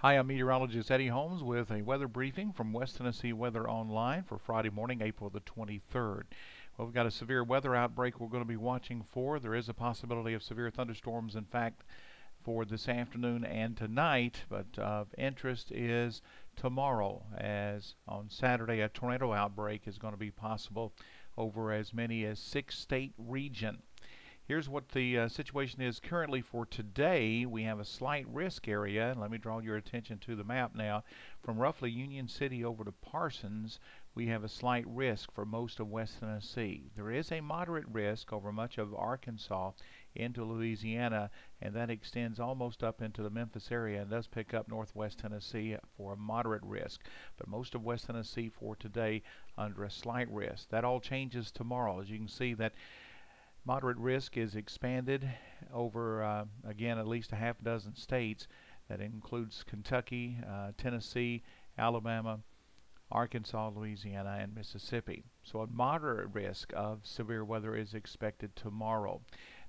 Hi, I'm meteorologist Eddie Holmes with a weather briefing from West Tennessee Weather Online for Friday morning, April the 23rd. Well, we've got a severe weather outbreak we're going to be watching for. There is a possibility of severe thunderstorms, in fact, for this afternoon and tonight, but of interest is tomorrow, as on Saturday a tornado outbreak is going to be possible over as many as 6 state region. Here's what the situation is currently for today. We have a slight risk area. Let me draw your attention to the map now. From roughly Union City over to Parsons, we have a slight risk for most of West Tennessee. There is a moderate risk over much of Arkansas into Louisiana, and that extends almost up into the Memphis area and does pick up northwest Tennessee for a moderate risk. But most of West Tennessee for today under a slight risk. That all changes tomorrow. As you can see, that moderate risk is expanded over, again, at least a half dozen states. That includes Kentucky, Tennessee, Alabama, Arkansas, Louisiana, and Mississippi. So a moderate risk of severe weather is expected tomorrow.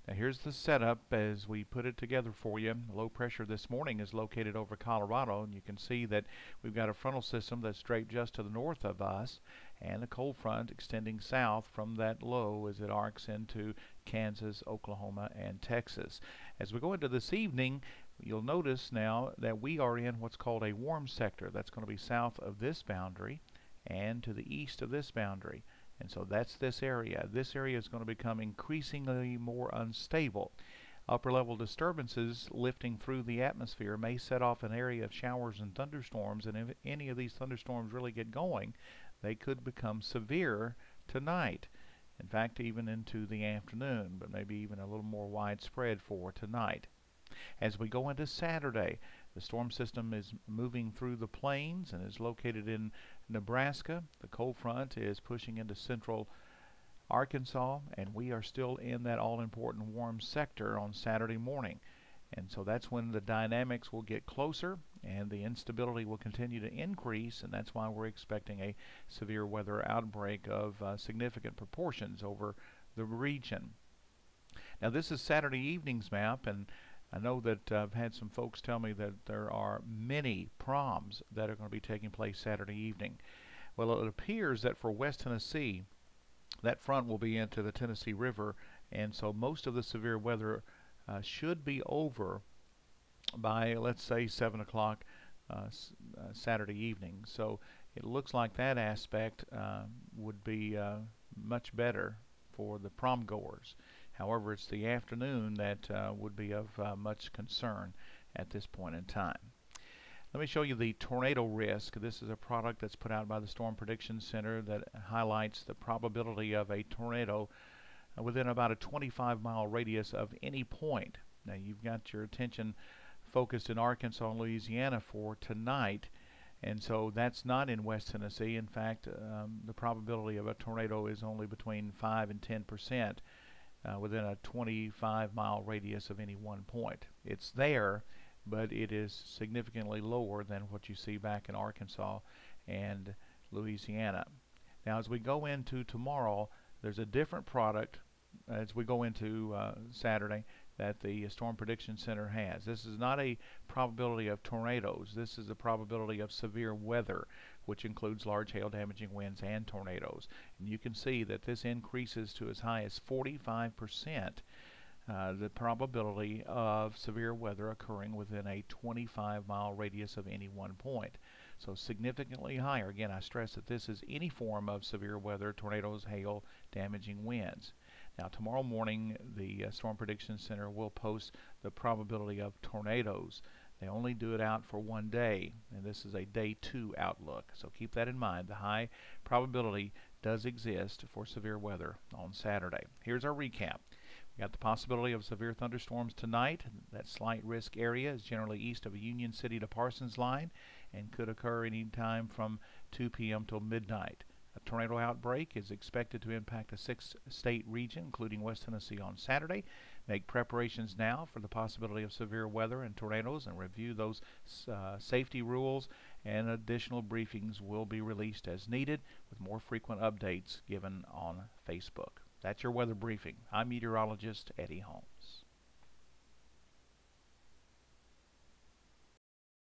Now here's the setup as we put it together for you. Low pressure this morning is located over Colorado, and you can see that we've got a frontal system that's draped just to the north of us, and a cold front extending south from that low as it arcs into Kansas, Oklahoma, and Texas. As we go into this evening, you'll notice now that we are in what's called a warm sector. That's going to be south of this boundary and to the east of this boundary. And so that's this area. This area is going to become increasingly more unstable. Upper level disturbances lifting through the atmosphere may set off an area of showers and thunderstorms, and if any of these thunderstorms really get going, they could become severe tonight. In fact, even into the afternoon, but maybe even a little more widespread for tonight. As we go into Saturday, the storm system is moving through the plains and is located in Nebraska. The cold front is pushing into central Arkansas, and we are still in that all-important warm sector on Saturday morning. And so that's when the dynamics will get closer and the instability will continue to increase, and that's why we're expecting a severe weather outbreak of significant proportions over the region. Now this is Saturday evening's map, and I know that I've had some folks tell me that there are many proms that are going to be taking place Saturday evening. Well, it appears that for West Tennessee, that front will be into the Tennessee River, and so most of the severe weather should be over by, let's say, 7 o'clock Saturday evening. So it looks like that aspect would be much better for the prom goers. However, it's the afternoon that would be of much concern at this point in time. Let me show you the tornado risk. This is a product that's put out by the Storm Prediction Center that highlights the probability of a tornado within about a 25-mile radius of any point. Now you've got your attention focused in Arkansas and Louisiana for tonight, and so that's not in West Tennessee. In fact, the probability of a tornado is only between 5 and 10%. Within a 25-mile radius of any one point. It's there, but it is significantly lower than what you see back in Arkansas and Louisiana. Now as we go into tomorrow, there's a different product as we go into Saturday that the Storm Prediction Center has. This is not a probability of tornadoes. This is a probability of severe weather, which includes large hail damaging winds and tornadoes. And you can see that this increases to as high as 45%, the probability of severe weather occurring within a 25-mile radius of any one point. So significantly higher. Again, I stress that this is any form of severe weather, tornadoes, hail, damaging winds. Now tomorrow morning, the Storm Prediction Center will post the probability of tornadoes. They only do it out for one day, and this is a day 2 outlook. So keep that in mind. The high probability does exist for severe weather on Saturday. Here's our recap. We got the possibility of severe thunderstorms tonight. That slight risk area is generally east of a Union City to Parsons line and could occur any time from 2 p.m. till midnight. A tornado outbreak is expected to impact a 6-state region, including West Tennessee, on Saturday. Make preparations now for the possibility of severe weather and tornadoes, and review those safety rules, and additional briefings will be released as needed, with more frequent updates given on Facebook. That's your weather briefing. I'm meteorologist Eddie Holmes.